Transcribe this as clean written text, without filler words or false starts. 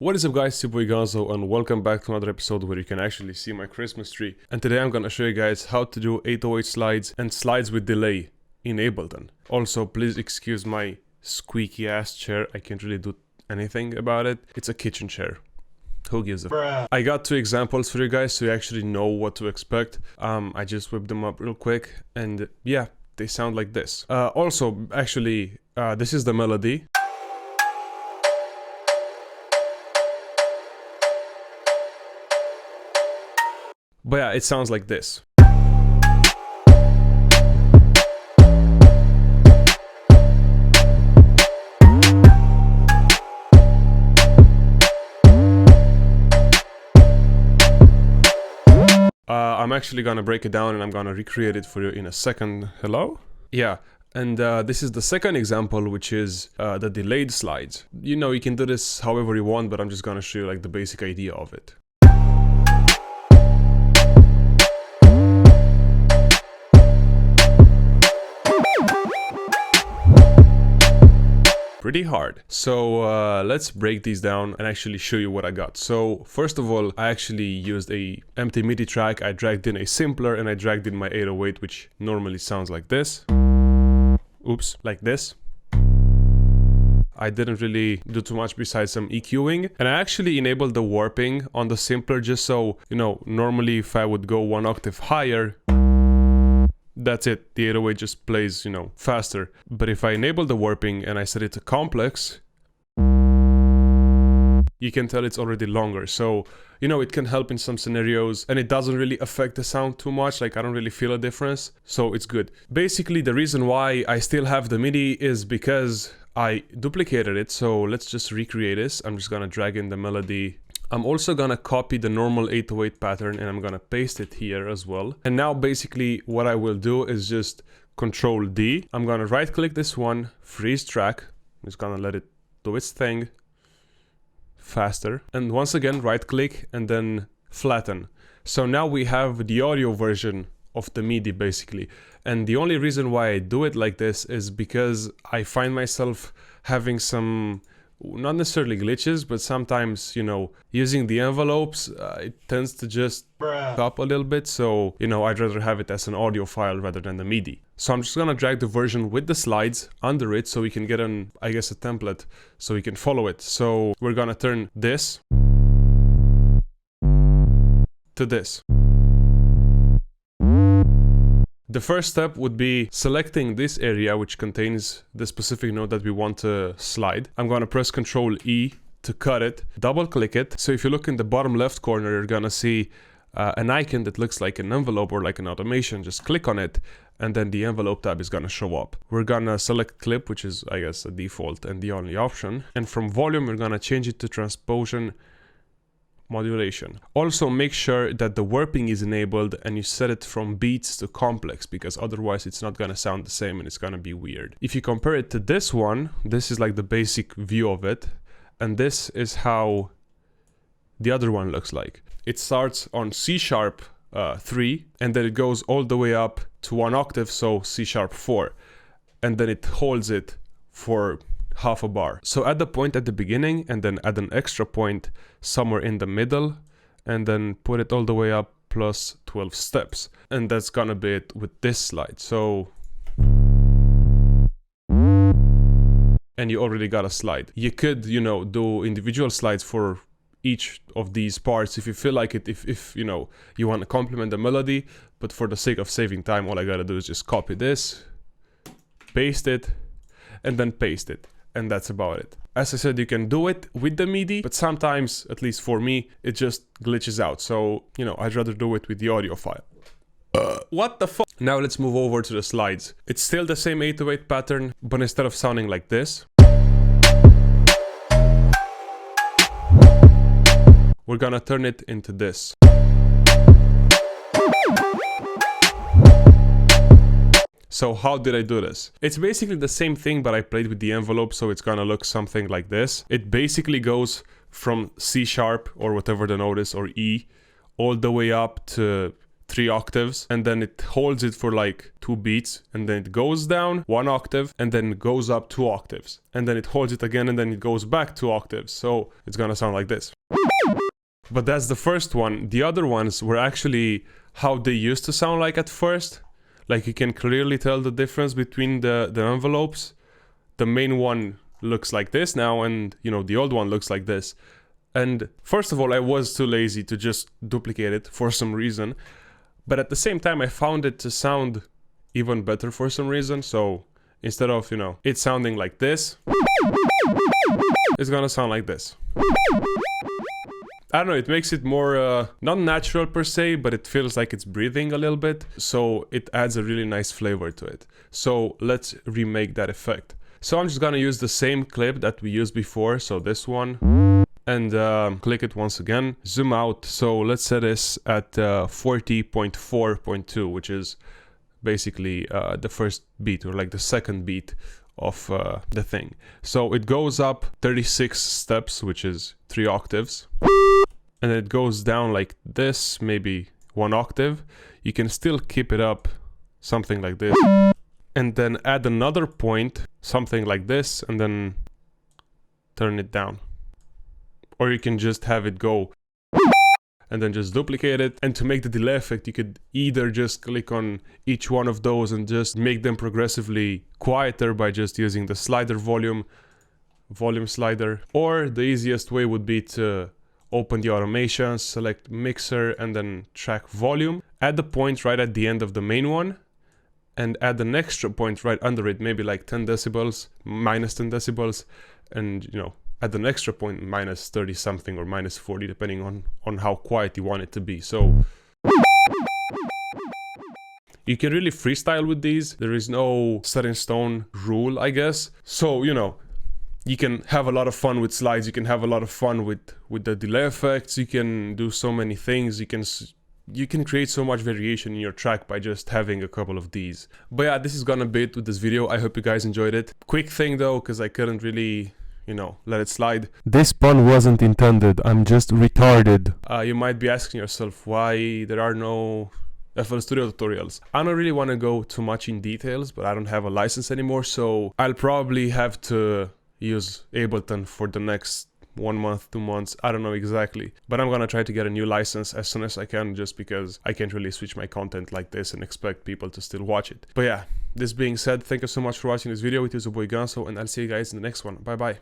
What is up guys, it's your boy Gunsoww and welcome back to another episode where you can actually see my Christmas tree. And today I'm gonna show you guys how to do 808 slides and slides with delay in Ableton. Also, please excuse my squeaky ass chair, I can't really do anything about it. It's a kitchen chair. Who gives a f***? I got two examples for you guys so you actually know what to expect. I just whipped them up real quick and yeah, they sound like this. This is the melody. But yeah, it sounds like this. I'm actually gonna break it down and I'm gonna recreate it for you in a second. Hello? Yeah. And this is the second example, which is the delayed slides. You know, you can do this however you want, but I'm just gonna show you like the basic idea of it. Pretty hard. So let's break these down and actually show you what I got. So first of all, I actually used a empty MIDI track. I dragged in a sampler and I dragged in my 808, which normally sounds like this. Oops, like this. I didn't really do too much besides some EQing, and I actually enabled the warping on the sampler just so, you know, normally if I would go one octave higher, that's it, the 808 just plays, you know, faster. But if I enable the warping and I set it to complex, you can tell it's already longer. So, you know, it can help in some scenarios and it doesn't really affect the sound too much. Like, I don't really feel a difference, so it's good. Basically, the reason why I still have the MIDI is because I duplicated it. So let's just recreate this. I'm just gonna drag in the melody. I'm also gonna copy the normal 808 pattern and I'm gonna paste it here as well. And now basically what I will do is just Control D. I'm gonna right click this one, freeze track. I'm just gonna let it do its thing faster. And once again, right click and then flatten. So now we have the audio version of the MIDI basically. And the only reason why I do it like this is because I find myself having some, not necessarily glitches, but sometimes, you know, using the envelopes, it tends to just up a little bit. So, you know, I'd rather have it as an audio file rather than the MIDI. So I'm just gonna drag the version with the slides under it so we can get an, I guess, a template so we can follow it. So we're gonna turn this to this. The first step would be selecting this area which contains the specific note that we want to slide. I'm going to press Ctrl E to cut it, double click it. So if you look in the bottom left corner, you're going to see an icon that looks like an envelope or like an automation. Just click on it and then the envelope tab is going to show up. We're going to select clip, which is, I guess, a default and the only option. And from volume, we're going to change it to transposition modulation. Also make sure that the warping is enabled and you set it from beats to complex, because otherwise it's not gonna sound the same and it's gonna be weird. If you compare it to this one, this is like the basic view of it, and this is how the other one looks like. It starts on C sharp 3 and then it goes all the way up to one octave, so C sharp 4, and then it holds it for half a bar. So add the point at the beginning and then add an extra point somewhere in the middle and then put it all the way up plus 12 steps. And that's gonna be it with this slide. So, and you already got a slide. You could, you know, do individual slides for each of these parts if you feel like it, if you know, you want to complement the melody, but for the sake of saving time, all I gotta do is just copy this, paste it, and then paste it. And that's about it. As I said, you can do it with the MIDI, but sometimes, at least for me, it just glitches out. So, you know, I'd rather do it with the audio file. What the fuck? Now let's move over to the slides. It's still the same 808 pattern, but instead of sounding like this, we're gonna turn it into this. So how did I do this? It's basically the same thing, but I played with the envelope, so it's gonna look something like this. It basically goes from C sharp or whatever the note is, or E, all the way up to 3 octaves, and then it holds it for like 2 beats, and then it goes down 1 octave, and then it goes up 2 octaves, and then it holds it again, and then it goes back 2 octaves. So it's gonna sound like this. But that's the first one. The other ones were actually how they used to sound like at first. Like you can clearly tell the difference between the envelopes. The main one looks like this now, and you know, the old one looks like this. And first of all, I was too lazy to just duplicate it for some reason. But at the same time, I found it to sound even better for some reason. So instead of, you know, it sounding like this, it's gonna sound like this. I don't know, it makes it more, not natural per se, but it feels like it's breathing a little bit. So it adds a really nice flavor to it. So let's remake that effect. So I'm just gonna use the same clip that we used before. So this one. And click it once again. Zoom out. So let's set this at 40.4.2, which is basically the first beat, or like the second beat of the thing. So it goes up 36 steps, which is 3 octaves. And it goes down like this, maybe 1 octave. You can still keep it up, something like this. And then add another point, something like this, and then turn it down. Or you can just have it go and then just duplicate it. And to make the delay effect, you could either just click on each one of those and just make them progressively quieter by just using the slider volume slider. Or the easiest way would be to open the automation, select mixer, and then track volume. Add the point right at the end of the main one, and add an extra point right under it, maybe like 10 decibels, minus 10 decibels, and you know, add an extra point, minus 30 something or minus 40, depending on how quiet you want it to be. So you can really freestyle with these. There is no set in stone rule, I guess. So, you know, you can have a lot of fun with slides. You can have a lot of fun with the delay effects. You can do so many things. You can create so much variation in your track by just having a couple of these. But yeah, this is gonna be it with this video. I hope you guys enjoyed it. Quick thing though, because I couldn't really, you know, let it slide. This pun wasn't intended, I'm just retarded. You might be asking yourself why there are no FL Studio tutorials. I don't really want to go too much in details, but I don't have a license anymore, so I'll probably have to use Ableton for the next 1 month, 2 months, I don't know exactly. But I'm gonna try to get a new license as soon as I can, just because I can't really switch my content like this and expect people to still watch it. But yeah, this being said, thank you so much for watching this video. It was your boy Gunsoww, and I'll see you guys in the next one. Bye bye.